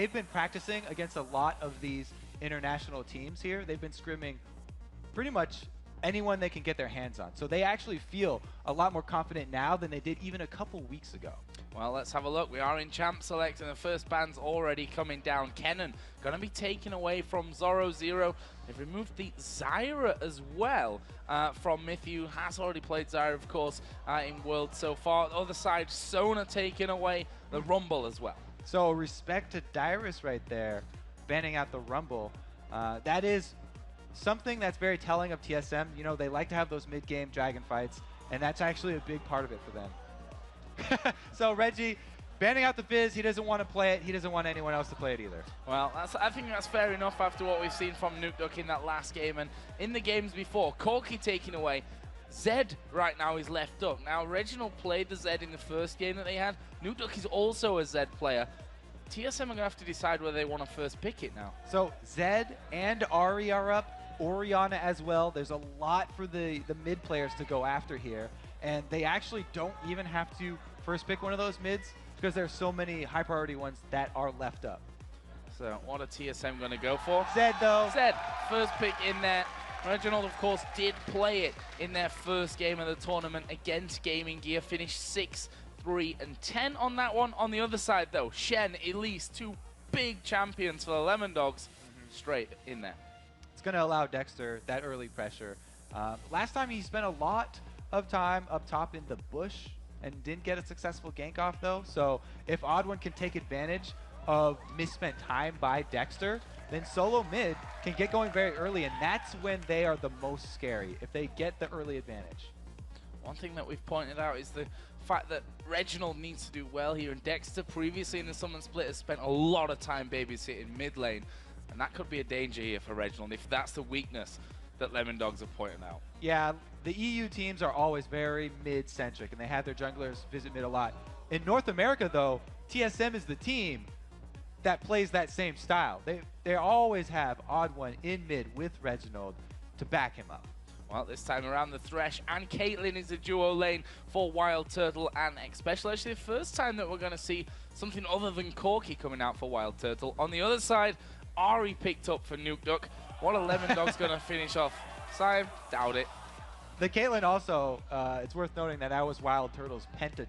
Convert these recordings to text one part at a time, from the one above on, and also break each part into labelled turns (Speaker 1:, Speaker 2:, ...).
Speaker 1: They've been practicing against a lot of these international teams here. They've been scrimming pretty much anyone they can get their hands on. So they actually feel a lot more confident now than they did even a couple weeks ago.
Speaker 2: Well, let's have a look. We are in Champ Select, and the first band's already coming down. Kennen going to be taken away from Zoro Zero. They've removed the Zyra as well from Mythu. Has already played Zyra, of course, in World so far. The other side, Sona taking away the Rumble as well.
Speaker 1: So respect to Dyrus right there, banning out the Rumble. That is something that's very telling of TSM. You know, they like to have those mid-game dragon fights, and that's actually a big part of it for them. So Reggie, banning out the Fizz, he doesn't want to play it. He doesn't want anyone else to play it either.
Speaker 2: Well, I think that's fair enough after what we've seen from Nukeduck in that last game and in the games before. Corki taking away. Zed right now is left up. Now, Reginald played the Zed in the first game that they had. Nukeduck is also a Zed player. TSM are going to have to decide whether they want to first pick it now.
Speaker 1: So Zed and Ari are up. Orianna as well. There's a lot for the mid players to go after here. And they actually don't even have to first pick one of those mids because there's so many high priority ones that are left up.
Speaker 2: So what are TSM going to go for?
Speaker 1: Zed though.
Speaker 2: Zed, first pick in there. Reginald, of course, did play it in their first game of the tournament against Gaming Gear. Finished 6-3-10 on that one. On the other side, though, Shen, Elise, two big champions for the LemonDogs, straight in there.
Speaker 1: It's going to allow Dexter that early pressure. Last time he spent a lot of time up top in the bush and didn't get a successful gank off, though. So if Odd One can take advantage of misspent time by Dexter, then solo mid can get going very early, and that's when they are the most scary, if they get the early advantage.
Speaker 2: One thing that we've pointed out is the fact that Reginald needs to do well here, and Dexter previously in the Summon Split has spent a lot of time babysitting mid lane, and that could be a danger here for Reginald if that's the weakness that LemonDogs have pointed out.
Speaker 1: Yeah, the EU teams are always very mid-centric, and they have their junglers visit mid a lot. In North America, though, TSM is the team that plays that same style. They always have Odd One in mid with Reginald to back him up.
Speaker 2: Well, this time around, the Thresh and Caitlyn is a duo lane for Wild Turtle and Xpecial. Actually, the first time that we're going to see something other than Corki coming out for Wild Turtle. On the other side, Ari picked up for Nukeduck. What are LemonDogs going to finish off? Sime? Doubt it.
Speaker 1: The Caitlyn also, it's worth noting that I was Wild Turtle's Pentakill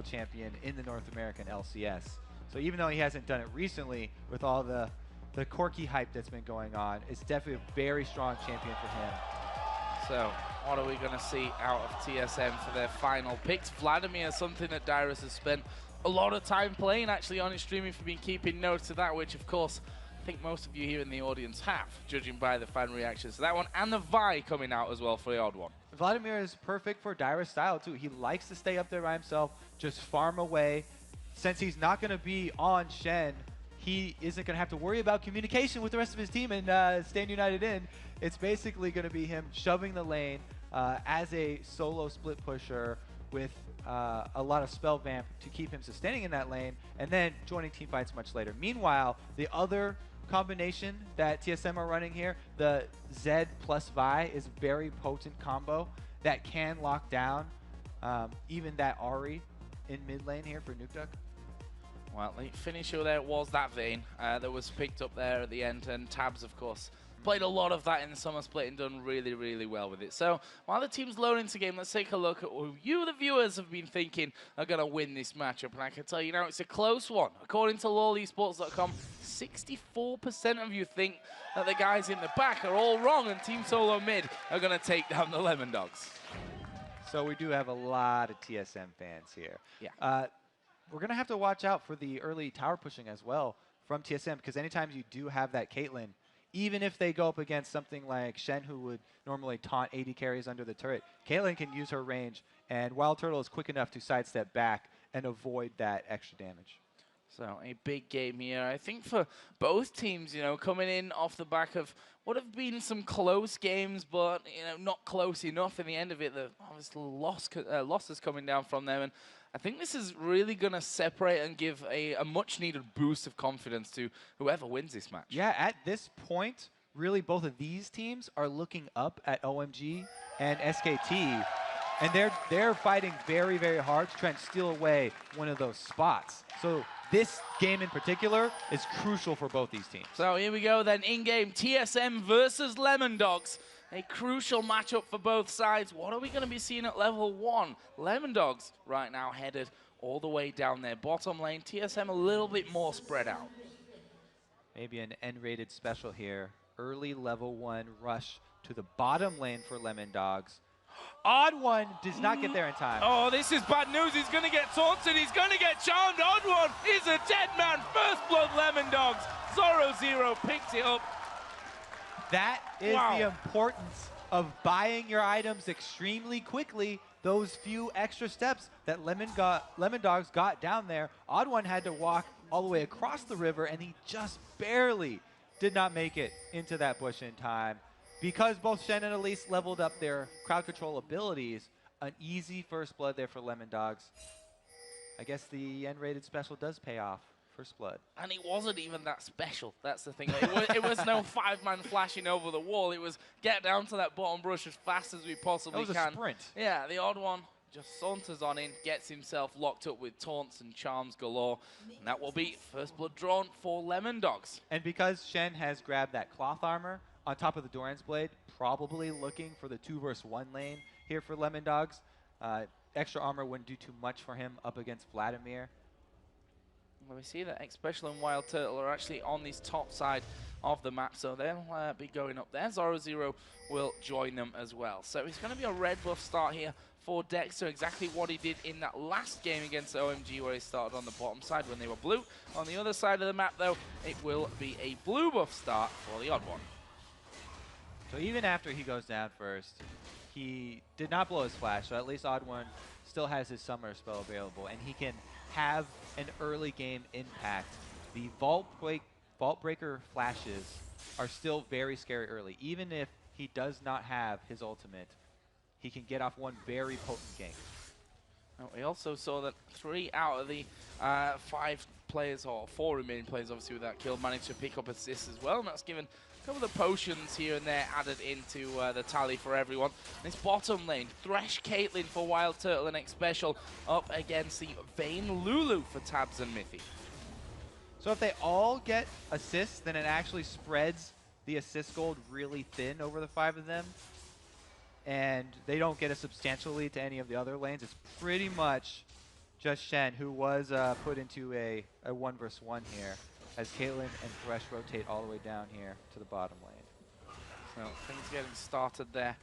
Speaker 1: champion in the North American LCS. So even though he hasn't done it recently with all the Corki hype that's been going on, it's definitely a very strong champion for him.
Speaker 2: So what are we going to see out of TSM for their final picks? Vladimir, something that Dyrus has spent a lot of time playing actually on his streaming. For been keeping notes of that, which of course I think most of you here in the audience have, judging by the fan reactions to that one, and the Vi coming out as well for the Odd One.
Speaker 1: Vladimir is perfect for Dyrus style too. He likes to stay up there by himself, just farm away. Since he's not going to be on Shen, he isn't going to have to worry about communication with the rest of his team and staying united in. It's basically going to be him shoving the lane as a solo split pusher with a lot of spell vamp to keep him sustaining in that lane, and then joining team fights much later. Meanwhile, the other combination that TSM are running here, the Zed plus Vi, is a very potent combo that can lock down even that Ari in mid lane here for Nukeduck.
Speaker 2: Well, the finisher there was that Vayne that was picked up there at the end, and Tabs, of course, played a lot of that in the Summer Split and done really, really well with it. So while the team's loading into game, let's take a look at who you, the viewers, have been thinking are going to win this matchup. And I can tell you now, it's a close one. According to LOLesports.com, 64% of you think that the guys in the back are all wrong, and Team Solo Mid are going to take down the LemonDogs.
Speaker 1: So we do have a lot of TSM fans here.
Speaker 2: Yeah.
Speaker 1: We're going to have to watch out for the early tower pushing as well from TSM, because anytime you do have that Caitlyn, even if they go up against something like Shen, who would normally taunt 80 carries under the turret, Caitlyn can use her range, and Wild Turtle is quick enough to sidestep back and avoid that extra damage.
Speaker 2: So a big game here, I think, for both teams, you know, coming in off the back of what have been some close games, but, you know, not close enough in the end of it. The obviously losses coming down from them, and I think this is really going to separate and give a much-needed boost of confidence to whoever wins this match.
Speaker 1: Yeah, at this point, really both of these teams are looking up at OMG and SKT, and they're fighting very, very hard to try and steal away one of those spots. So this game in particular is crucial for both these teams.
Speaker 2: So here we go then, in-game TSM versus LemonDogs. A crucial matchup for both sides. What are we going to be seeing at level 1? LemonDogs right now headed all the way down their bottom lane. TSM a little bit more spread out.
Speaker 1: Maybe an N-rated special here. Early level 1 rush to the bottom lane for LemonDogs. Odd One does not get there in time.
Speaker 2: Oh, this is bad news. He's going to get taunted. He's going to get charmed. Odd One is a dead man. First blood LemonDogs. Zoro picks it up.
Speaker 1: That is the importance of buying your items extremely quickly. Those few extra steps that LemonDogs got down there. Odd One had to walk all the way across the river, and he just barely did not make it into that bush in time. Because both Shen and Elise leveled up their crowd control abilities, an easy first blood there for LemonDogs. I guess the N-rated special does pay off. First blood.
Speaker 2: And it wasn't even that special. That's the thing. It was no 5-man flashing over the wall. It was get down to that bottom brush as fast as we possibly can.
Speaker 1: That was a sprint.
Speaker 2: Yeah, the Odd One just saunters on in, gets himself locked up with taunts and charms galore. And that will be first blood drawn for LemonDogs.
Speaker 1: And because Shen has grabbed that cloth armor on top of the Doran's Blade, probably looking for the 2 versus 1 lane here for LemonDogs. Extra armor wouldn't do too much for him up against Vladimir.
Speaker 2: Well, we see that Xpecial and Wild Turtle are actually on this top side of the map, so they'll be going up there. Zoro will join them as well. So it's going to be a red buff start here for Dexter, exactly what he did in that last game against OMG, where he started on the bottom side when they were blue. On the other side of the map, though, it will be a blue buff start for the Odd One.
Speaker 1: So even after he goes down first, he did not blow his flash, so at least Odd One still has his summer spell available, and he can have an early game impact. The Vault Breaker flashes are still very scary early. Even if he does not have his ultimate, he can get off one very potent gank.
Speaker 2: Now, we also saw that 3 out of the 5 players, or 4 remaining players obviously with that kill, managed to pick up assists as well, and that's given a couple of the potions here and there added into the tally for everyone. This bottom lane, Thresh Caitlyn for Wild Turtle and Xpecial up against the Vayne Lulu for Tabs and Mithy.
Speaker 1: So if they all get assists, then it actually spreads the assist gold really thin over the 5 of them. And they don't get a substantial lead to any of the other lanes. It's pretty much just Shen, who was put into a 1 versus 1 here, as Caitlyn and Thresh rotate all the way down here to the bottom lane.
Speaker 2: So things getting started there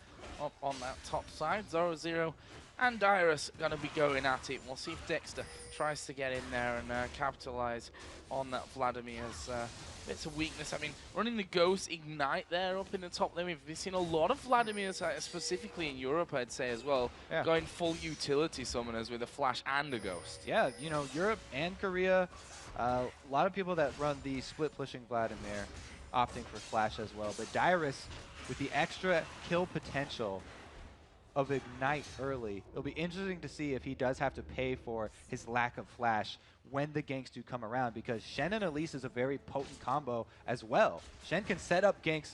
Speaker 2: up on that top side. Zoro and Dyrus going to be going at it. We'll see if Dexter tries to get in there and capitalize on that Vladimir's bits of weakness. I mean, running the Ghost Ignite there up in the top lane. We've seen a lot of Vladimir's, specifically in Europe, I'd say as well, going full utility summoners with a Flash and a Ghost.
Speaker 1: Yeah, you know, Europe and Korea, a lot of people that run the split pushing Vladimir opting for Flash as well. But Dyrus, with the extra kill potential of Ignite early, it'll be interesting to see if he does have to pay for his lack of Flash when the ganks do come around, because Shen and Elise is a very potent combo as well. Shen can set up ganks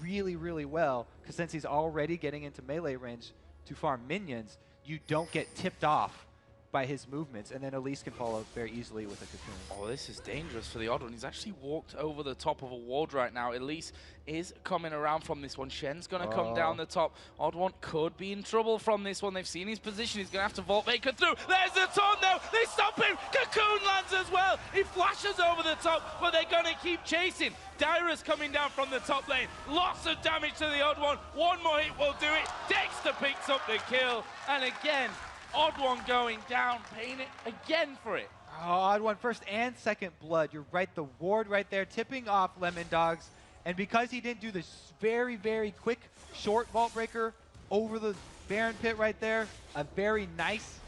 Speaker 1: really, really well, because since he's already getting into melee range to farm minions, you don't get tipped off by his movements, and then Elise can follow very easily with a cocoon.
Speaker 2: Oh, this is dangerous for the Odd One. He's actually walked over the top of a ward right now. Elise is coming around from this one. Shen's going to come down the top. Odd One could be in trouble from this one. They've seen his position. He's going to have to vault Baker through. There's the taunt though. They stop him. Cocoon lands as well. He flashes over the top, but they're going to keep chasing. Dyrus coming down from the top lane. Lots of damage to the Odd One. One more hit will do it. Dexter picks up the kill. And again, Odd One going down, paying it again for it.
Speaker 1: Oh, Odd One first and second blood. You're right, the ward right there, tipping off LemonDogs. And because he didn't do this very, very quick, short Vault Breaker over the Baron Pit right there, a very nice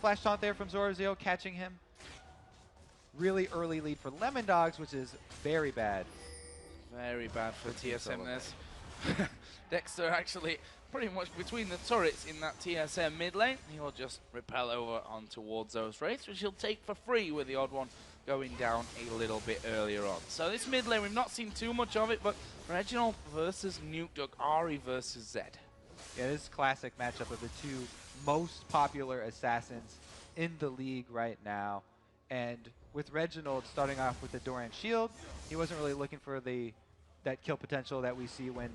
Speaker 1: flash taunt there from Zoro catching him. Really early lead for LemonDogs, which is very bad.
Speaker 2: Very bad for TSM. Dexter actually pretty much between the turrets in that TSM mid lane. He'll just repel over on towards those wraiths, which he'll take for free with the Odd One going down a little bit earlier on. So this mid lane, we've not seen too much of it, but Reginald versus Nukeduck, Ari versus Zed.
Speaker 1: Yeah, this is a classic matchup of the 2 most popular assassins in the league right now. And with Reginald starting off with the Doran shield, he wasn't really looking for that kill potential that we see when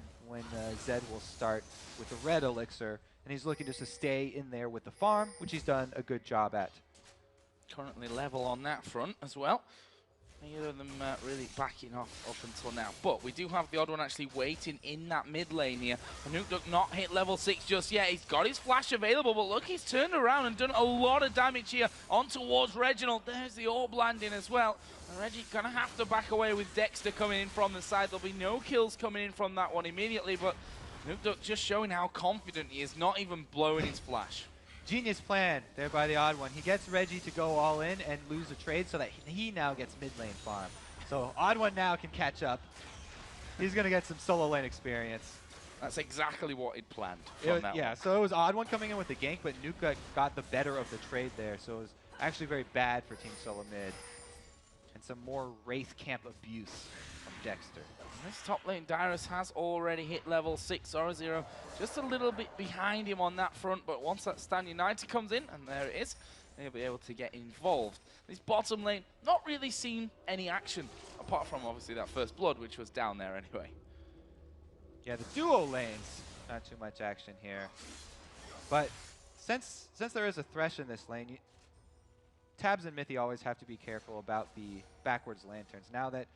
Speaker 1: Zed will start with the red elixir, and he's looking just to stay in there with the farm, which he's done a good job at.
Speaker 2: Currently level on that front as well. Neither of them really backing off up until now. But we do have the odd one actually waiting in that mid lane here. And Nukeduck not hit level 6 just yet. He's got his flash available, but look, he's turned around and done a lot of damage here on towards Reginald. There's the orb landing as well. And Reggie gonna have to back away with Dexter coming in from the side. There'll be no kills coming in from that one immediately, but Nukeduck just showing how confident he is, not even blowing his flash.
Speaker 1: Genius plan there by the odd one. He gets Reggie to go all in and lose the trade so that he now gets mid lane farm. So odd one now can catch up. He's going to get some solo lane experience.
Speaker 2: That's exactly what he'd planned from that
Speaker 1: yeah,
Speaker 2: one.
Speaker 1: so it was odd one coming in with the gank, but Nuka got the better of the trade there. So it was actually very bad for Team Solo Mid. And some more Wraith Camp abuse from Dexter.
Speaker 2: This top lane, Dyrus has already hit level 6. Zoro just a little bit behind him on that front, but once that Stand United comes in, and there it is, they'll be able to get involved. This bottom lane, not really seen any action, apart from obviously that first blood, which was down there anyway.
Speaker 1: Yeah, the duo lanes, not too much action here. But since there is a Thresh in this lane, Tabs and Mithy always have to be careful about the backwards lanterns. Now that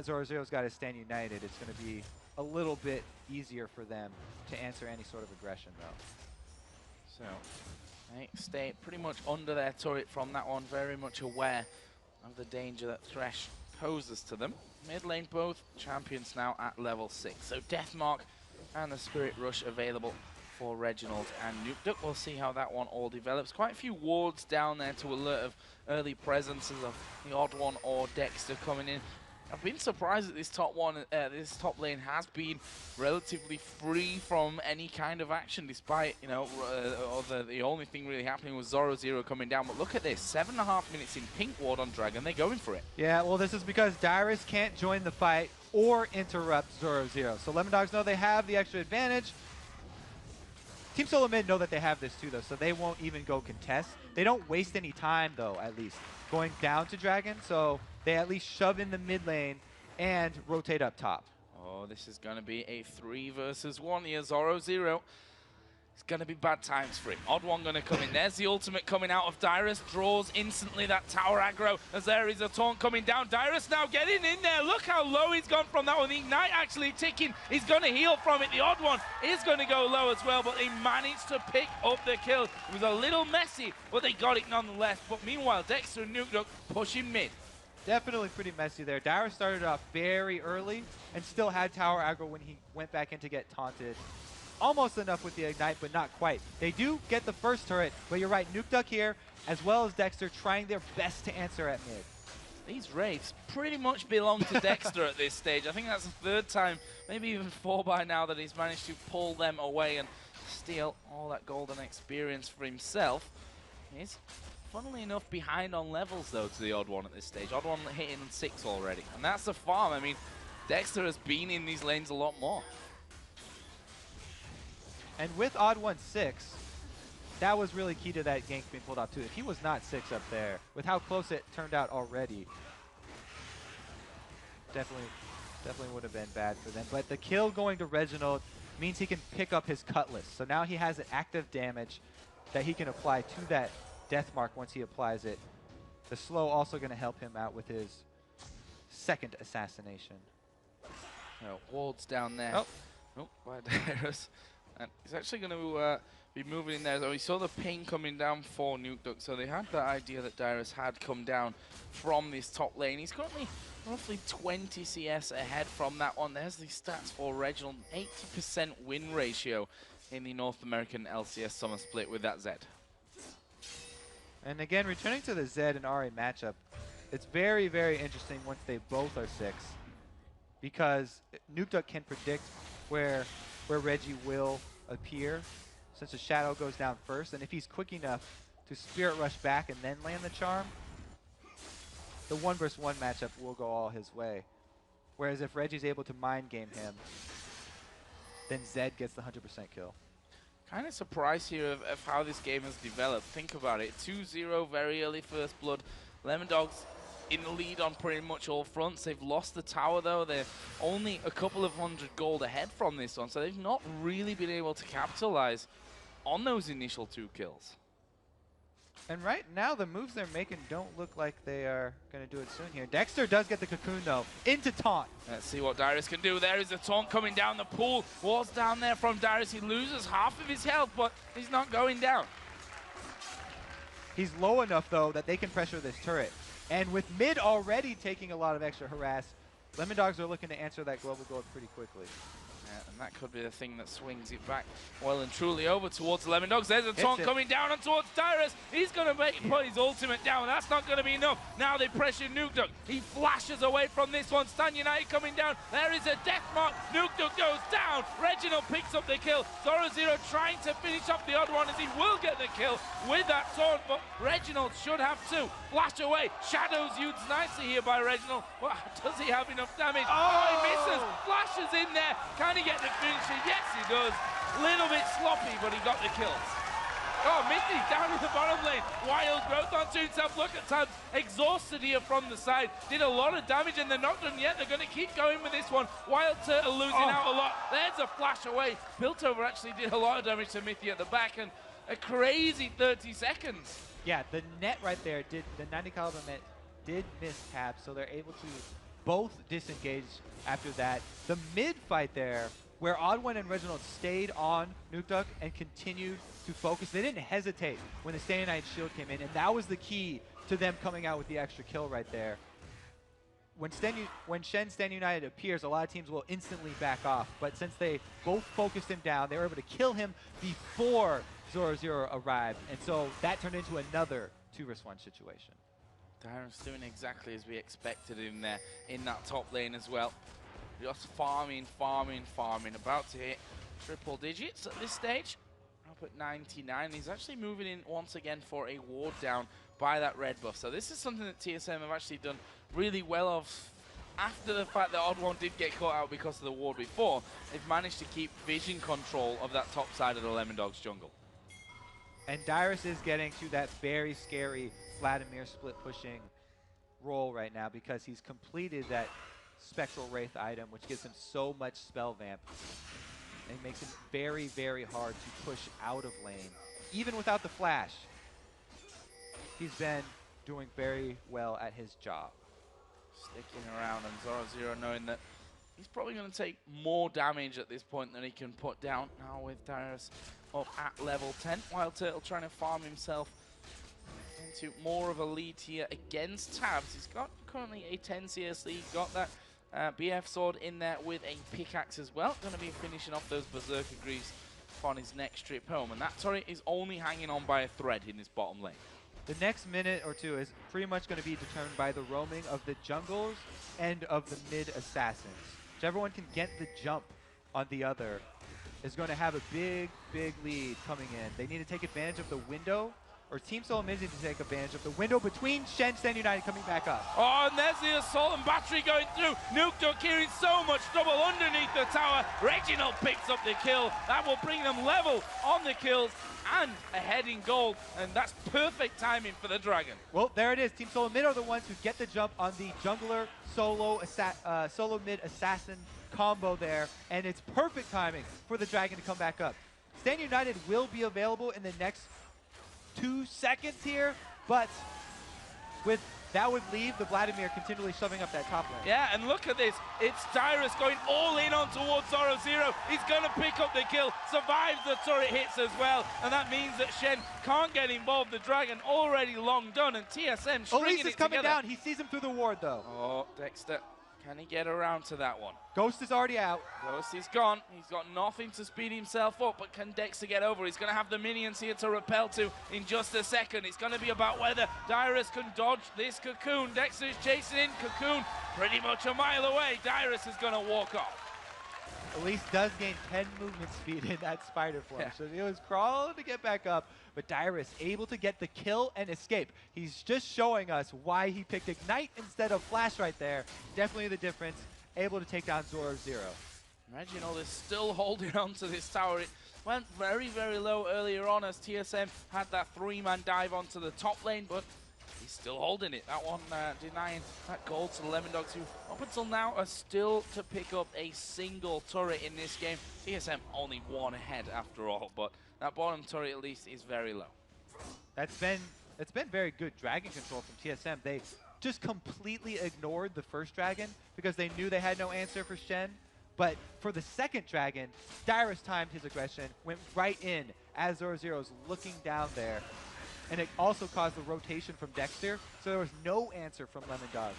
Speaker 1: Zoro-Zero's got his Stand United, it's going to be a little bit easier for them to answer any sort of aggression, though.
Speaker 2: So, they stay pretty much under their turret from that one, very much aware of the danger that Thresh poses to them. Mid lane, both champions now at level 6. So, Deathmark and the Spirit Rush available for Reginald and Nukeduck. We'll see how that one all develops. Quite a few wards down there to alert of early presences of the odd one or Dexter coming in. I've been surprised that this this top lane has been relatively free from any kind of action, despite, you know, the only thing really happening was Zoro-Zero coming down. But look at this, 7.5 minutes in pink ward on Dragon, they're going for it.
Speaker 1: Yeah, well, this is because Dyrus can't join the fight or interrupt Zoro-Zero. So LemonDogs know they have the extra advantage. Team Solo Mid know that they have this too, though, so they won't even go contest. They don't waste any time, though, at least, going down to Dragon, so they at least shove in the mid lane and rotate up top.
Speaker 2: Oh, this is going to be a 3 versus 1 here. Zoro-Zero. It's going to be bad times for him. Odd one going to come in. There's the ultimate coming out of Dyrus. Draws instantly that tower aggro as there is a taunt coming down. Dyrus now getting in there. Look how low he's gone from that one. The Ignite actually ticking. He's going to heal from it. The odd one is going to go low as well, but they managed to pick up the kill. It was a little messy, but they got it nonetheless. But meanwhile, Dexter and Nukeduck pushing mid.
Speaker 1: Definitely pretty messy there. Dyrus started off very early and still had tower aggro when he went back in to get taunted. Almost enough with the Ignite, but not quite. They do get the first turret, but you're right, Nukeduck here, as well as Dexter, trying their best to answer at mid.
Speaker 2: These Wraiths pretty much belong to Dexter at this stage. I think that's the 3rd time, maybe even 4 by now, that he's managed to pull them away and steal all that golden experience for himself. He's, funnily enough, behind on levels, though, to the odd one at this stage. Odd one hitting 6 already. And that's the farm. I mean, Dexter has been in these lanes a lot more.
Speaker 1: And with odd one 6, that was really key to that gank being pulled off too. If he was not 6 up there, with how close it turned out already, definitely would have been bad for them. But the kill going to Reginald means he can pick up his Cutlass. So now he has an active damage that he can apply to that death mark once he applies it. The slow also going to help him out with his 2nd assassination.
Speaker 2: Wards down there. Oh, by Dyrus. And he's actually going to be moving in there. So we saw the ping coming down for Nukeduck. So they had the idea that Dyrus had come down from this top lane. He's currently roughly 20 CS ahead from that one. There's the stats for Reginald. 80% win ratio in the North American LCS Summer Split with that Zed.
Speaker 1: And again, returning to the Zed and Ahri matchup, it's very, very interesting once they both are 6. Because Nukeduck can predict where Reggie will appear, since the shadow goes down first, and if he's quick enough to Spirit Rush back and then land the charm, the 1 versus 1 matchup will go all his way. Whereas if Reggie's able to mind game him, then Zed gets the 100% kill.
Speaker 2: Kind of surprised here of how this game has developed. Think about it, 2-0 very early first blood. LemonDogs in the lead on pretty much all fronts. They've lost the tower though. They're only a couple of 100 gold ahead from this one, so they've not really been able to capitalize on those initial 2 kills.
Speaker 1: And right now, the moves they're making don't look like they are going to do it soon here. Dexter does get the cocoon, though, into taunt.
Speaker 2: Let's see what Dyrus can do. There is a taunt coming down the pool. Wall's down there from Dyrus. He loses half of his health, but he's not going down.
Speaker 1: He's low enough, though, that they can pressure this turret. And with mid already taking a lot of extra harass, LemonDogs are looking to answer that global gold pretty quickly.
Speaker 2: Yeah, and that could be the thing that swings it back well and truly over towards LemonDogs. There's a taunt coming down and towards Dyrus. He's going to put his ultimate down. That's not going to be enough. Now they pressure Nukeduk. He flashes away from this one. Stan United coming down. There is a death mark. Nukeduk goes down. Reginald picks up the kill. Zoro trying to finish up the odd one as he will get the kill with that taunt, but Reginald should have to flash away. Shadows used nicely here by Reginald. Well, does he have enough damage? Oh, he misses. Flashes in there. Can he get the finisher? Yes, he does. Little bit sloppy, but he got the kills. Oh, Mithy down in the bottom lane. Wild growth onto himself. Look at Tabs. Exhausted here from the side. Did a lot of damage, and they're not done yet. They're going to keep going with this one. Wild Turtle losing out a lot. There's a flash away. Piltover actually did a lot of damage to Mithy at the back, and a crazy 30 seconds.
Speaker 1: Yeah, the net right there, the 90 caliber net did miss Tabs, so they're able to both disengage after that. The mid fight there, where Oddone and Reginald stayed on Nukeduk and continued to focus. They didn't hesitate when the Stan United shield came in, and that was the key to them coming out with the extra kill right there. When Shen Stan United appears, a lot of teams will instantly back off, but since they both focused him down, they were able to kill him before Zoro arrived, and so that turned into another 2-1 situation.
Speaker 2: Dyrus doing exactly as we expected him there in that top lane as well. Just farming. About to hit triple digits at this stage. Up at 99. He's actually moving in once again for a ward down by that red buff. So this is something that TSM have actually done really well of. After the fact that Odd One did get caught out because of the ward before, they've managed to keep vision control of that top side of the LemonDogs jungle.
Speaker 1: And Dyrus is getting to that very scary Vladimir split pushing role right now because he's completed that Spectral Wraith item, which gives him so much spell vamp. And makes it very, very hard to push out of lane. Even without the flash, he's been doing very well at his job.
Speaker 2: Sticking around, and Zoro knowing that he's probably going to take more damage at this point than he can put down. Now with Dyrus up at level 10. Wild Turtle trying to farm himself into more of a lead here against Tabs. He's got currently a 10 CS lead, got that BF sword in there with a pickaxe as well. Going to be finishing off those Berserker Greaves on his next trip home. And that turret is only hanging on by a thread in his bottom lane.
Speaker 1: The next minute or two is pretty much going to be determined by the roaming of the jungles and of the mid assassins. Whichever one can get the jump on the other is going to have a big, big lead coming in. They need to take advantage of the window, or Team Soul needs to take advantage of the window between Shen Stan United coming back up.
Speaker 2: Oh, and there's the assault and battery going through. Nukeduk here in so much trouble underneath the tower. Reginald picks up the kill. That will bring them level on the kills and ahead in gold, and that's perfect timing for the Dragon.
Speaker 1: Well, there it is. Team Solo Mid are the ones who get the jump on the jungler solo mid assassin combo there, and it's perfect timing for the Dragon to come back up. Stan United will be available in the next 2 seconds here, but with that would leave the Vladimir continually shoving up that top lane.
Speaker 2: Yeah, and look at this. It's Dyrus going all in on towards Zoro. He's going to pick up the kill, survives the turret hits as well, and that means that Shen can't get involved. The Dragon already long done, and TSM stringing
Speaker 1: Elise is
Speaker 2: it
Speaker 1: coming
Speaker 2: together.
Speaker 1: down. He sees him through the ward, though.
Speaker 2: Oh, Dexter. Can he get around to that one?
Speaker 1: Ghost is already out.
Speaker 2: Ghost is gone. He's got nothing to speed himself up, but can Dexter get over? He's going to have the minions here to repel to in just a second. It's going to be about whether Dyrus can dodge this cocoon. Dexter is chasing in. Cocoon pretty much a mile away. Dyrus is going to walk off.
Speaker 1: Elise does gain 10 movement speed in that spider form, so he was crawling to get back up, but Dyrus able to get the kill and escape. He's just showing us why he picked Ignite instead of Flash right there. Definitely the difference, able to take down Zoro.
Speaker 2: Reginald is still holding on to this tower. It went very, very low earlier on as TSM had that 3-man dive onto the top lane, but he's still holding it. That one denying that gold to the LemonDogs, who up until now are still to pick up a single turret in this game. TSM only one ahead after all, but that bottom turret at least is very low.
Speaker 1: It's been very good dragon control from TSM. They just completely ignored the first dragon because they knew they had no answer for Shen. But for the second dragon, Dyrus timed his aggression, went right in as Zoro0's looking down there. And it also caused the rotation from Dexter, so there was no answer from LemonDogs.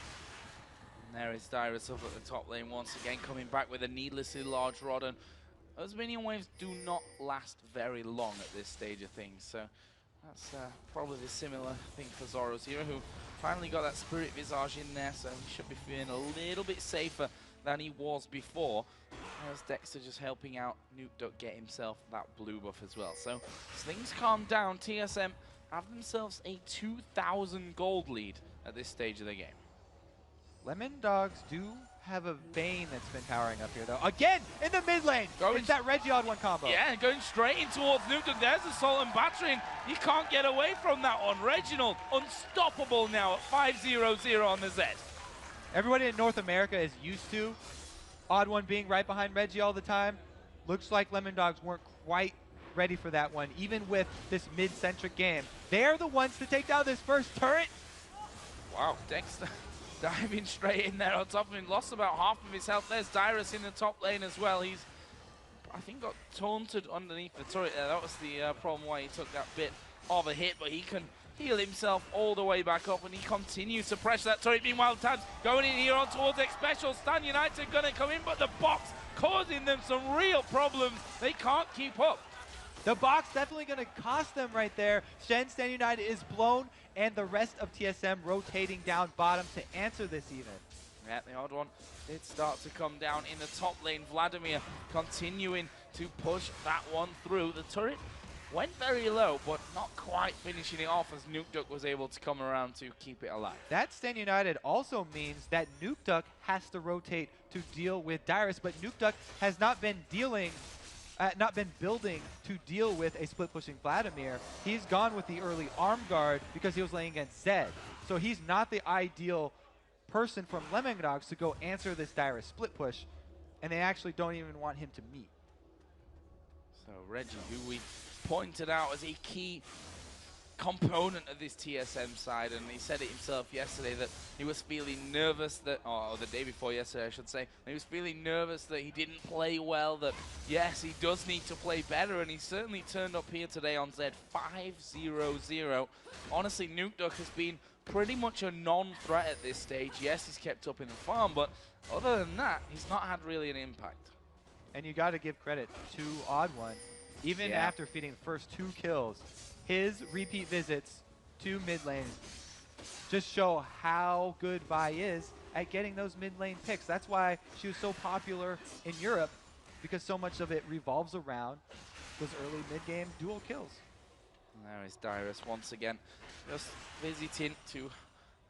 Speaker 2: And there is Dyrus up at the top lane once again, coming back with a needlessly large rod. And those minion waves do not last very long at this stage of things. So that's probably the similar thing for Zoro0, who finally got that Spirit Visage in there, so he should be feeling a little bit safer than he was before. There's Dexter just helping out NukeDuck get himself that blue buff as well. So as things calm down, TSM have themselves a 2,000 gold lead at this stage of the game.
Speaker 1: LemonDogs do have a Vayne that's been powering up here, though. Again, in the mid lane! It's that Reggie-Odd1 combo.
Speaker 2: Yeah, going straight in towards NukeDuck. There's the Assault and Battery, and you can't get away from that one. Reginald, unstoppable now at 5-0-0 on the Zed.
Speaker 1: Everybody in North America is used to Odd1 being right behind Reggie all the time. Looks like LemonDogs weren't quite ready for that one, even with this mid-centric game. They're the ones to take down this first turret.
Speaker 2: Wow, Dexter diving straight in there on top of him. Lost about half of his health. There's Dyrus in the top lane as well. He's, I think, got taunted underneath the turret there. That was the problem why he took that bit of a hit, but he can heal himself all the way back up, and he continues to pressure that turret. Meanwhile, Tabs going in here on towards X Special. Stan United gonna come in, but the box causing them some real problems. They can't keep up.
Speaker 1: The box definitely going to cost them right there. Stan United is blown, and the rest of TSM rotating down bottom to answer this even.
Speaker 2: Yeah, the odd one did start to come down in the top lane. Vladimir continuing to push that one through. The turret went very low, but not quite finishing it off as NukeDuck was able to come around to keep it alive.
Speaker 1: That Stan United also means that NukeDuck has to rotate to deal with Dyrus, but NukeDuck has not been building to deal with a split-pushing Vladimir. He's gone with the early arm guard because he was laying against Zed. So he's not the ideal person from LemonDogs to go answer this Dyrus split push, and they actually don't even want him to meet.
Speaker 2: So Reggie, who we pointed out as a key component of this TSM side, and he said it himself yesterday that he was feeling nervous that, or the day before yesterday I should say, he was feeling nervous that he didn't play well, that yes, he does need to play better, and he certainly turned up here today on Zed 5-0-0. Honestly, NukeDuck has been pretty much a non-threat at this stage. Yes, he's kept up in the farm, but other than that, he's not had really an impact.
Speaker 1: And you got to give credit to Odd1. Even after feeding the first 2 kills, his repeat visits to mid lane just show how good Vi is at getting those mid lane picks. That's why she was so popular in Europe, because so much of it revolves around those early mid-game dual kills.
Speaker 2: And there is Dyrus once again, just visiting to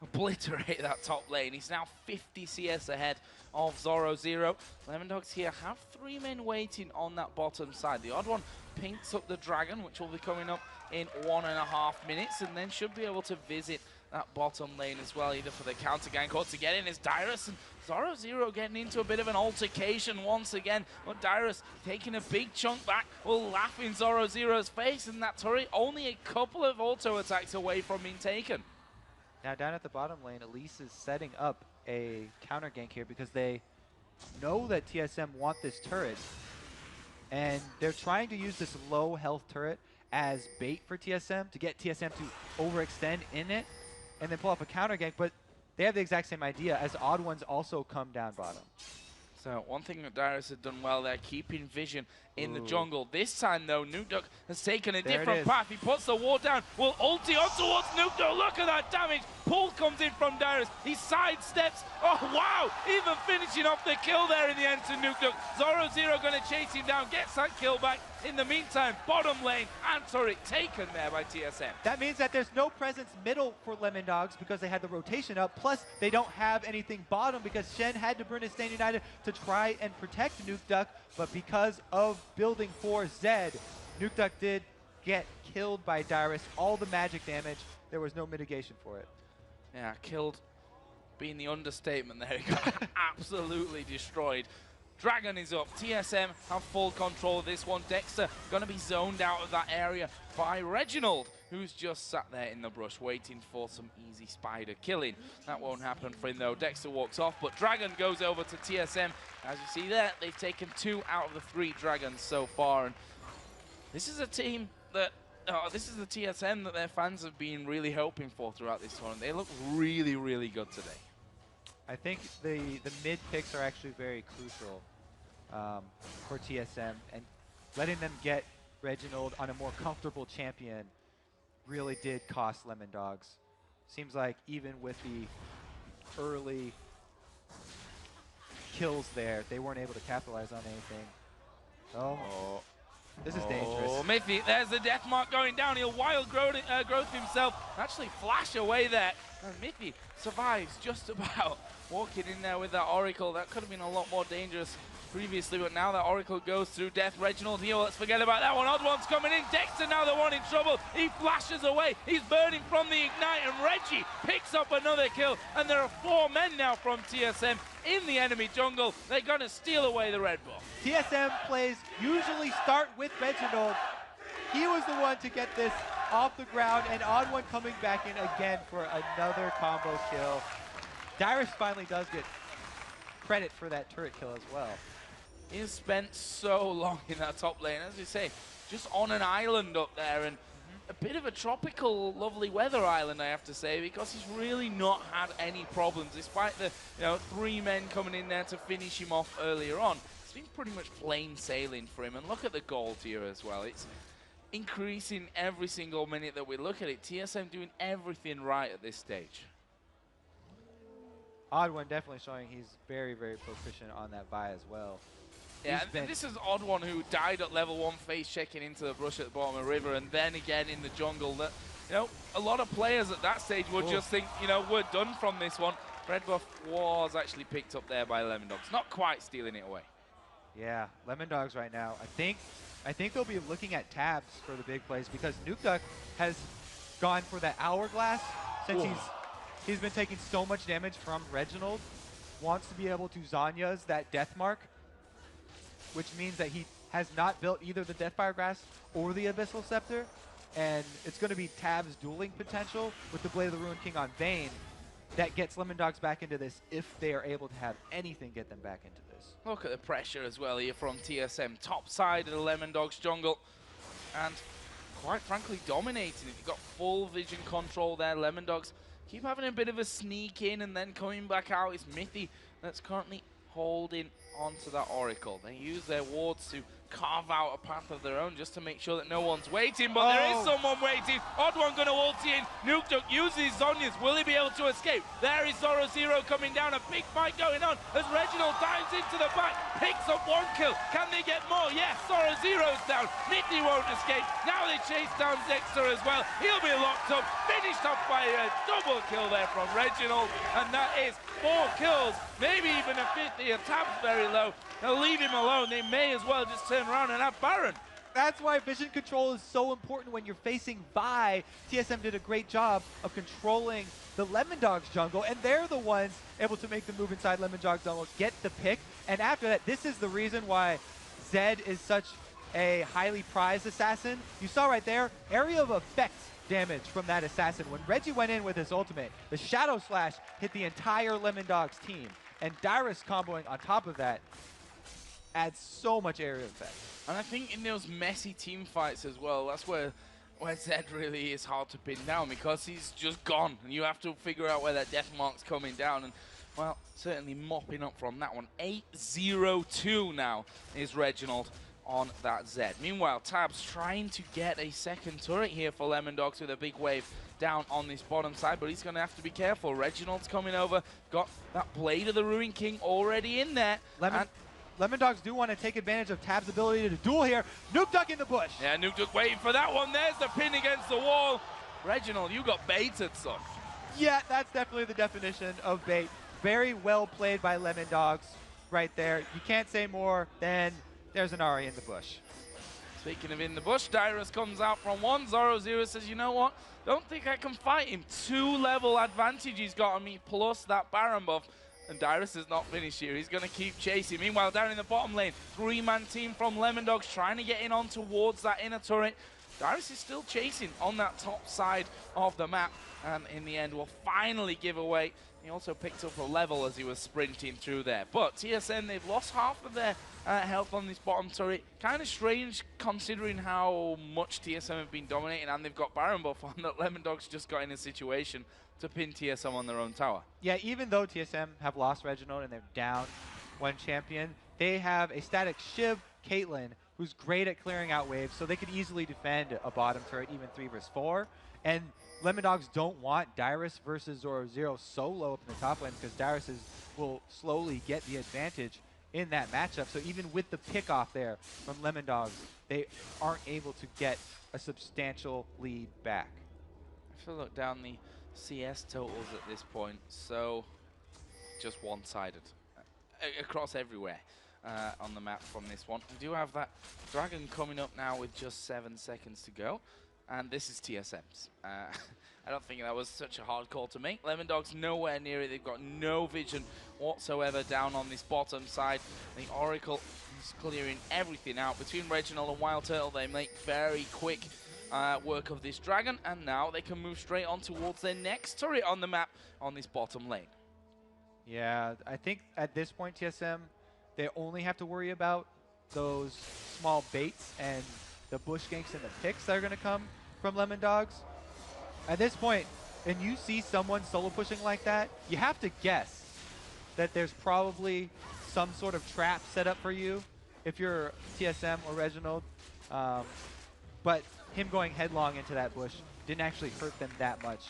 Speaker 2: obliterate that top lane. He's now 50 CS ahead of Zoro0. LemonDogs here have 3 men waiting on that bottom side. The odd one pinks up the dragon, which will be coming up in 1.5 minutes, and then should be able to visit that bottom lane as well, either for the counter gank or to get in is Dyrus, and Zoro0 getting into a bit of an altercation once again, but Dyrus taking a big chunk back will laugh in Zoro0's face, and that turret only a couple of auto attacks away from being taken.
Speaker 1: Now down at the bottom lane, Elise is setting up a counter gank here because they know that TSM want this turret, and they're trying to use this low health turret as bait for TSM to get TSM to overextend in it and then pull off a counter gank, but they have the exact same idea as Odd Ones also come down bottom.
Speaker 2: So one thing that Dyrus had done well there, keeping vision in the jungle. This time though, NukeDuck has taken a different path. He puts the ward down, will ulti on towards NukeDuck. Look at that damage. Pull comes in from Dyrus. He sidesteps. Oh wow! Even finishing off the kill there in the end to NukeDuck. Zoro0 going to chase him down, gets that kill back. In the meantime, bottom lane and turret taken there by TSM.
Speaker 1: That means that there's no presence middle for LemonDogs because they had the rotation up. Plus, they don't have anything bottom because Shen had to burn his Stan United to try and protect NukeDuck. But because of building for Zed, NukeDuck did get killed by Dyrus. All the magic damage, there was no mitigation for it.
Speaker 2: Yeah, killed being the understatement there. He got absolutely destroyed. Dragon is up. TSM have full control of this one. Dexter going to be zoned out of that area by Reginald, who's just sat there in the brush waiting for some easy spider killing. That won't happen for him though. Dexter walks off, but Dragon goes over to TSM. As you see there, they've taken 2 out of the 3 Dragons so far. And this is a team that, this is the TSM that their fans have been really hoping for throughout this tournament. They look really, really good today.
Speaker 1: I think the mid picks are actually very crucial for TSM, and letting them get Reginald on a more comfortable champion really did cost LemonDogs. Seems like even with the early kills there, they weren't able to capitalize on anything. Oh. This is dangerous.
Speaker 2: Oh, Miffy, there's the death mark going down. He'll wild growth himself. Actually flash away there. And Miffy survives just about. Walking in there with that Oracle. That could have been a lot more dangerous previously, but now that Oracle goes through death. Reginald here, let's forget about that one. Odd One's coming in. Dexter now the one in trouble. He flashes away. He's burning from the Ignite, and Reggie picks up another kill. And there are 4 men now from TSM in the enemy jungle. They're going to steal away the Red Bull.
Speaker 1: TSM plays usually start with Reginald. He was the one to get this off the ground, and Odd One coming back in again for another combo kill. Dyrus finally does get credit for that turret kill as well.
Speaker 2: He has spent so long in that top lane, as you say, just on an island up there, and a bit of a tropical, lovely weather island, I have to say, because he's really not had any problems, despite the 3 men coming in there to finish him off earlier on. It's been pretty much plain sailing for him, and look at the gold here as well. It's increasing every single minute that we look at it. TSM doing everything right at this stage.
Speaker 1: Odd One definitely showing he's very, very proficient on that Vi as well.
Speaker 2: Yeah, and this is Odd One who died at level 1 face checking into the brush at the bottom of the river, and then again in the jungle. That, a lot of players at that stage would just think, we're done from this one. Red buff was actually picked up there by LemonDogs, not quite stealing it away.
Speaker 1: Yeah, LemonDogs right now, I think they'll be looking at tabs for the big plays, because Nukeduck has gone for that hourglass since he's been taking so much damage from Reginald. Wants to be able to Zanya's that death mark, which means that he has not built either the Deathfire Grasp or the Abyssal Scepter, and it's going to be Tab's dueling potential with the Blade of the Ruined King on Vayne that gets LemonDogs back into this, if they are able to have anything get them back into this.
Speaker 2: Look at the pressure as well here from TSM. Top side of the LemonDogs jungle, and quite frankly dominating it. You've got full vision control there. LemonDogs keep having a bit of a sneak in and then coming back out. It's Mithy that's currently holding onto that Oracle. They use their wards to carve out a path of their own just to make sure that no one's waiting, but there is someone waiting. Odd One gonna ulti in. Nukeduck uses Zhonya's. Will he be able to escape? There is Zoro coming down. A big fight going on as Reginald dives into the back, picks up 1 kill. Can they get more? Yes, Zoro's down. Mithy won't escape. Now they chase down Dexter as well. He'll be locked up. Finished up by a double kill there from Reginald, and that is 4 kills, maybe even a 5th here. Tab's very low. They'll leave him alone. They may as well just turn around and have Baron.
Speaker 1: That's why vision control is so important when you're facing Vi. TSM did a great job of controlling the LemonDogs jungle, and they're the ones able to make the move inside LemonDogs jungle, get the pick, and after that, this is the reason why Zed is such a highly prized assassin. You saw right there, area of effect damage from that assassin. When Reggie went in with his ultimate, the Shadow Slash hit the entire LemonDogs team, and Dyrus comboing on top of that adds so much area effect.
Speaker 2: And I think in those messy team fights as well, that's where Zed really is hard to pin down, because he's just gone, and you have to figure out where that death mark's coming down, and well, certainly mopping up from that one. 8-0-2 now is Reginald on that Zed. Meanwhile, Tab's trying to get a second turret here for LemonDogs with a big wave down on this bottom side, but he's going to have to be careful. Reginald's coming over, got that Blade of the Ruined King already in there.
Speaker 1: LemonDogs do want to take advantage of Tab's ability to duel here. Nukeduck in the bush.
Speaker 2: Yeah, Nukeduck waiting for that one. There's the pin against the wall. Reginald, you got baited, son.
Speaker 1: Yeah, that's definitely the definition of bait. Very well played by LemonDogs right there. You can't say more than there's an Ahri in the bush.
Speaker 2: Speaking of in the bush, Dyrus comes out from one. Zoro says, you know what? Don't think I can fight him. 2-level advantage he's got on me, plus that Baron buff. And Dyrus is not finished here. He's going to keep chasing. Meanwhile, down in the bottom lane, 3-man team from LemonDogs trying to get in on towards that inner turret. Dyrus is still chasing on that top side of the map. And in the end, will finally give away. He also picked up a level as he was sprinting through there. But TSM, they've lost half of their health on this bottom turret. Kind of strange considering how much TSM have been dominating, and they've got Baron buff on that. LemonDogs just got in a situation to pin TSM on their own tower.
Speaker 1: Yeah, even though TSM have lost Reginald and they're down one champion, they have a static Shiv, Caitlyn, who's great at clearing out waves, so they could easily defend a bottom turret, even 3 versus 4. And LemonDogs don't want Dyrus versus Zoro solo up in the top lane, because Dyrus will slowly get the advantage in that matchup. So even with the pick off there from LemonDogs, they aren't able to get a substantial lead back.
Speaker 2: If I look down the CS totals at this point, so just one-sided across everywhere on the map from this one. We do have that dragon coming up now with just 7 seconds to go. And this is TSM's. I don't think that was such a hard call to make. LemonDogs nowhere near it. They've got no vision whatsoever down on this bottom side. The Oracle is clearing everything out. Between Reginald and Wild Turtle, they make very quick work of this dragon. And now they can move straight on towards their next turret on the map on this bottom lane.
Speaker 1: Yeah, I think at this point, TSM, they only have to worry about those small baits and the bush ganks and the picks that are going to come from LemonDogs. At this point, and you see someone solo pushing like that, you have to guess that there's probably some sort of trap set up for you if you're TSM or Reginald. But him going headlong into that bush didn't actually hurt them that much.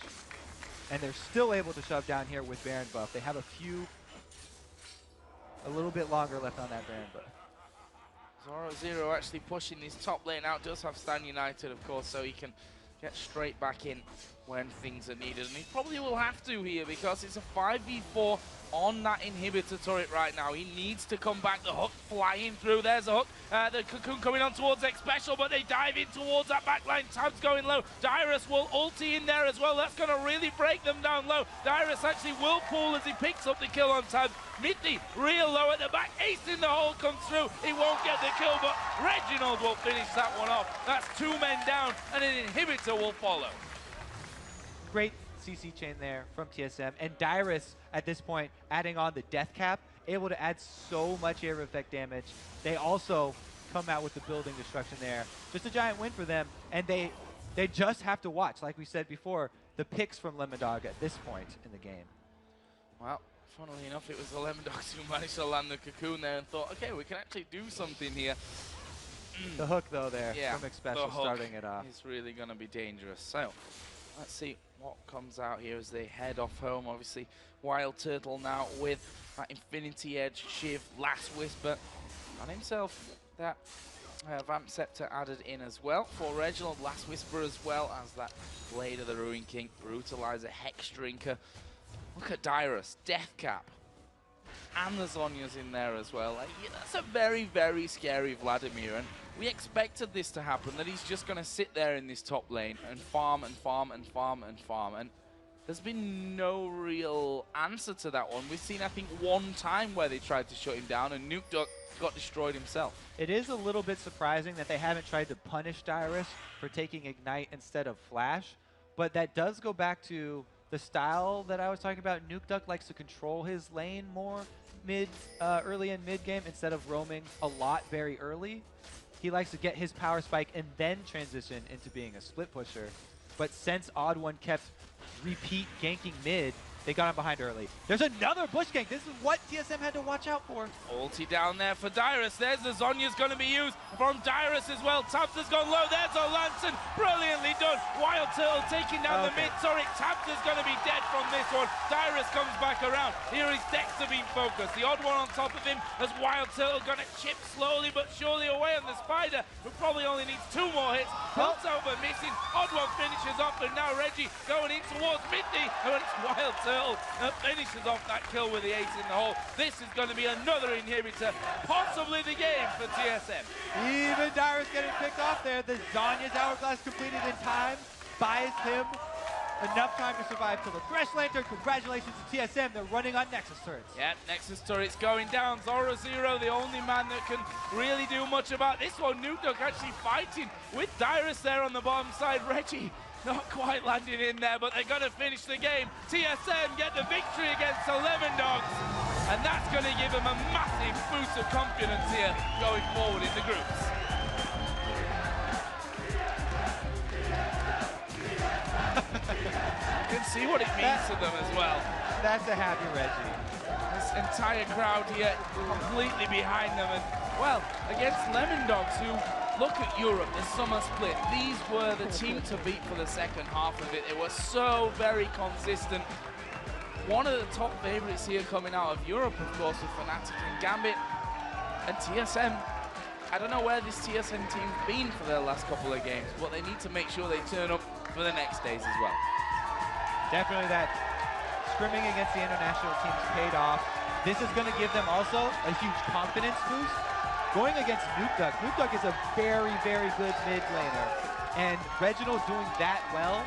Speaker 1: And they're still able to shove down here with Baron buff. They have a little bit longer left on that Baron buff.
Speaker 2: Zoro actually pushing this top lane out. Does have Stan United, of course, so he can get straight back in when things are needed. And he probably will have to here, because it's a 5v4 on that inhibitor turret right now. He needs to come back. The hook flying through. There's a hook. The cocoon coming on towards X Special, but they dive in towards that backline. Tab's going low. Dyrus will ulti in there as well. That's going to really break them down low. Dyrus actually will pull as he picks up the kill on Tab. Middy real low at the back. Ace in the hole comes through. He won't get the kill, but Reginald will finish that one off. That's 2 men down, and an inhibitor will follow.
Speaker 1: Great CC chain there from TSM, and Dyrus at this point adding on the death cap, able to add so much area effect damage. They also come out with the building destruction there. Just a giant win for them, and they just have to watch, like we said before, the picks from LemonDog at this point in the game.
Speaker 2: Well, funnily enough, it was the LemonDogs who managed to land the cocoon there and thought, okay, we can actually do something here.
Speaker 1: The hook though there
Speaker 2: yeah,
Speaker 1: from X Special starting it off.
Speaker 2: It's really going to be dangerous. So let's see what comes out here as they head off home. Obviously, Wild Turtle now with that Infinity Edge, Shiv, Last Whisper on himself. That Vamp Scepter added in as well for Reginald. Last Whisper as well as that Blade of the Ruin King, Brutalizer, Hex Drinker. Look at Dyrus, Death Cap. And the Zhonya's in there as well. Like, yeah, that's a very, very scary Vladimir. And we expected this to happen, that he's just going to sit there in this top lane and farm and farm and farm and farm. And there's been no real answer to that one. We've seen, I think, one time where they tried to shut him down, and NukeDuck got destroyed himself.
Speaker 1: It is a little bit surprising that they haven't tried to punish Dyrus for taking Ignite instead of Flash. But that does go back to the style that I was talking about. NukeDuck likes to control his lane more early in mid game instead of roaming a lot very early. He likes to get his power spike and then transition into being a split pusher. But since Odd One kept repeat ganking mid, they got him behind early. There's another bush gank. This is what TSM had to watch out for.
Speaker 2: Ulti down there for Dyrus. There's the Zhonya's going to be used from Dyrus as well. Tabs has gone low. There's a Lanson. Brilliantly done. Wild Turtle taking down the mid turret. Tabs is going to be dead from this one. Dyrus comes back around. Here is Dexter being focused. The Odd One on top of him as Wild Turtle going to chip slowly but surely away on the Spider, who probably only needs 2 more hits. Pulse over missing. Odd One finishes off, and now Reggie going in towards Midday. And it's Wild Turtle that finishes off that kill with the ace in the hole. This is going to be another inhibitor, possibly the game for TSM.
Speaker 1: Even Dyrus getting picked off there. The Zhonya's Hourglass completed in time buys him enough time to survive till the Thresh Lantern. Congratulations to TSM. They're running on Nexus turrets.
Speaker 2: Yeah, Nexus turret's going down. Zoro Zero, the only man that can really do much about this one. LemonDogs actually fighting with Dyrus there on the bottom side. Reggie not quite landing in there, but they're going to finish the game. TSM get the victory against the LemonDogs, and that's going to give them a massive boost of confidence here going forward in the groups. You can see what it means to them as well.
Speaker 1: That's a happy Reggie.
Speaker 2: This entire crowd here completely behind them, and well, against LemonDogs, who look at Europe, the summer split. These were the team to beat for the second half of it. They were so very consistent. One of the top favorites here coming out of Europe, of course, with Fnatic and Gambit. And TSM, I don't know where this TSM team's been for their last couple of games, but they need to make sure they turn up for the next days as well.
Speaker 1: Definitely that scrimming against the international teams paid off. This is going to give them also a huge confidence boost. Going against LemonDogs, LemonDogs is a very, very good mid laner. And Reginald doing that well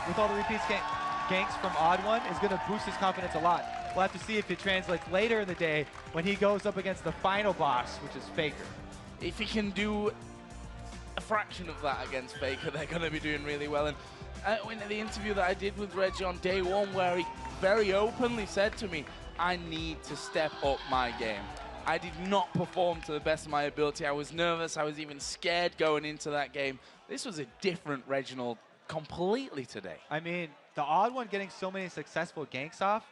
Speaker 1: with all the repeats ganks from Odd One is going to boost his confidence a lot. We'll have to see if it translates later in the day when he goes up against the final boss, which is Faker.
Speaker 2: If he can do a fraction of that against Faker, they're going to be doing really well. And in the interview that I did with Reggie on day one, where he very openly said to me, I need to step up my game. I did not perform to the best of my ability. I was nervous. I was even scared going into that game. This was a different Reginald completely today.
Speaker 1: I mean, the Odd One getting so many successful ganks off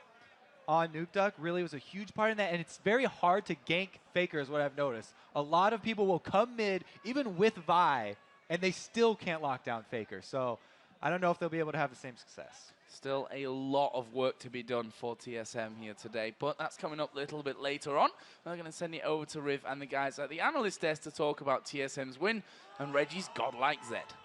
Speaker 1: on LemonDogs really was a huge part in that, and it's very hard to gank Faker is what I've noticed. A lot of people will come mid, even with Vi, and they still can't lock down Faker. So I don't know if they'll be able to have the same success.
Speaker 2: Still a lot of work to be done for TSM here today, but that's coming up a little bit later on. We're going to send it over to Riv and the guys at the analyst desk to talk about TSM's win and Reggie's godlike Zed.